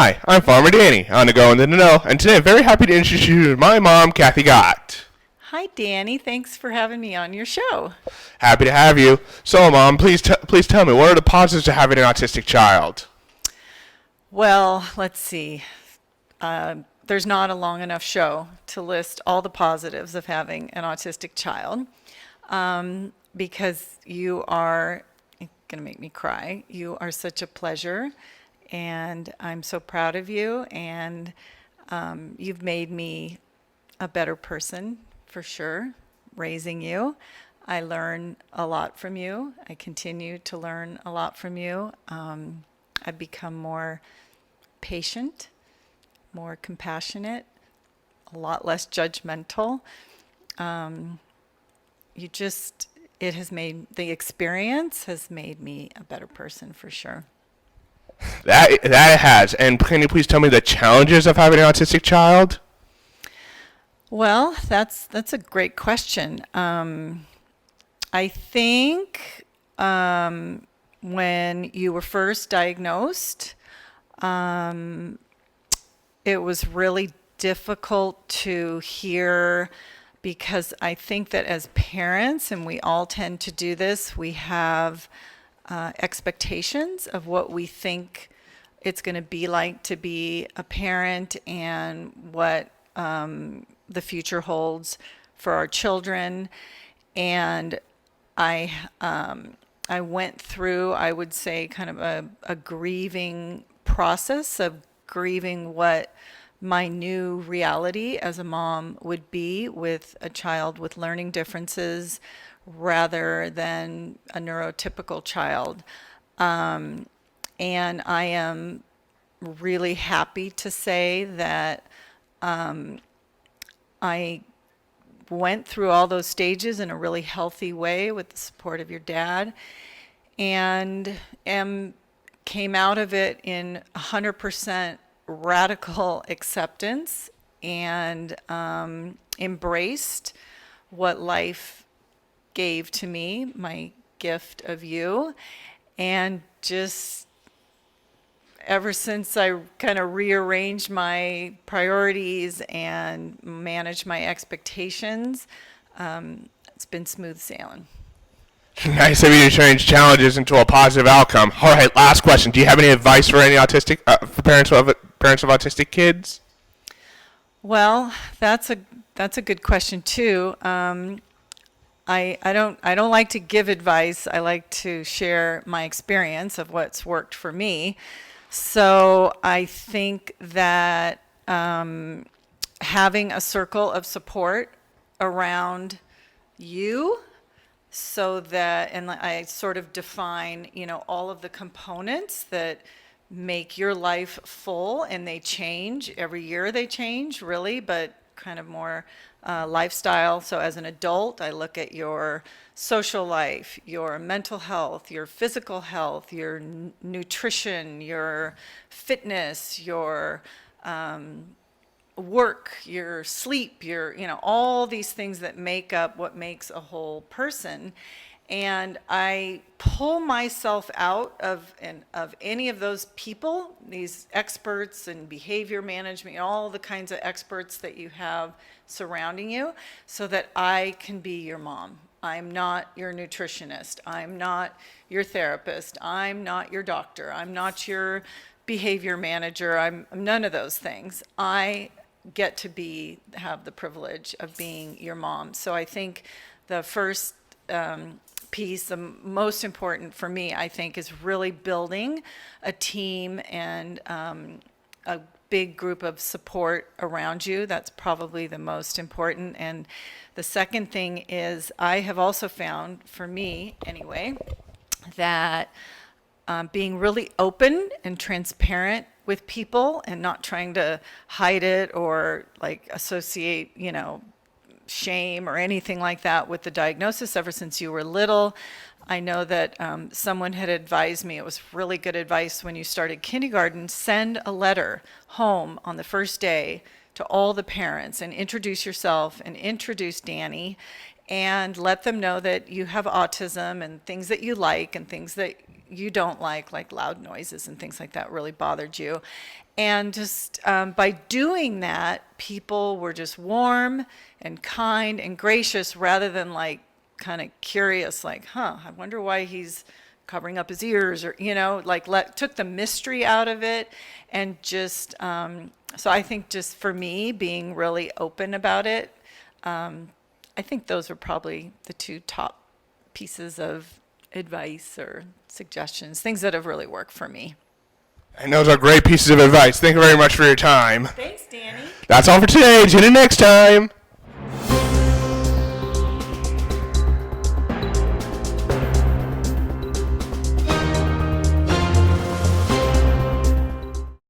Hi, I'm Farmer Danny, on the go and in the know, and today I'm very happy to introduce you to my mom, Cathy Gott. Hi, Danny. Thanks for having me on your show. Happy to have you. So, Mom, please tell me, what are the positives of having an autistic child? Well, let's see. There's not a long enough show to list all the positives of having an autistic child because you are going to make me cry. You are such a pleasure, and I'm so proud of you, and you've made me a better person for sure, raising you. I learn a lot from you. I continue to learn a lot from you. I've become more patient, more compassionate, a lot less judgmental. You just, it has made, the experience has made me a better person for sure. That it has. And can you please tell me the challenges of having an autistic child? Well, that's a great question. I think when you were first diagnosed, um, it was really difficult to hear because I think that as parents, and we all tend to do this, we have expectations of what we think it's going to be like to be a parent and what the future holds for our children. And I I went through, I would say, kind of a grieving process of grieving what my new reality as a mom would be with a child with learning differences rather than a neurotypical child. And I am really happy to say that I went through all those stages in a really healthy way with the support of your dad and came out of it in 100% radical acceptance and embraced what life gave to me, my gift of you, and just ever since I kind of rearranged my priorities and managed my expectations, it's been smooth sailing. Nice of you to change challenges into a positive outcome. All right, last question. Do you have any advice for any autistic for parents of autistic kids? Well, that's a good question too. I don't like to give advice. I like to share my experience of what's worked for me. So I think that having a circle of support around you so that, and I sort of define, all of the components that make your life full, and they change every year, they change really, but kind of more lifestyle. So as an adult, I look at your social life, your mental health, your physical health, your nutrition, your fitness, your work, your sleep, your, all these things that make up what makes a whole person. And I pull myself out of any of those people, these experts in behavior management, all the kinds of experts that you have surrounding you, so that I can be your mom. I'm not your nutritionist. I'm not your therapist. I'm not your doctor. I'm not your behavior manager. I'm none of those things. I get to have the privilege of being your mom. So I think the first piece, the most important for me, I think, is really building a team and a big group of support around you. That's probably the most important. And the second thing is, I have also found, for me anyway, that being really open and transparent with people and not trying to hide it or like associate, shame or anything like that with the diagnosis ever since you were little. I know that someone had advised me, it was really good advice when you started kindergarten, send a letter home on the first day to all the parents and introduce yourself and introduce Danny and let them know that you have autism and things that you like and things that you don't like loud noises and things like that really bothered you. And just by doing that, people were just warm and kind and gracious rather than like kind of curious, like, I wonder why he's covering up his ears, or, like took the mystery out of it. And just, so I think just for me, being really open about it, I think those are probably the two top pieces of advice or suggestions, things that have really worked for me. And those are great pieces of advice. Thank you very much for your time. Thanks, Danny. That's all for today. Tune in next time.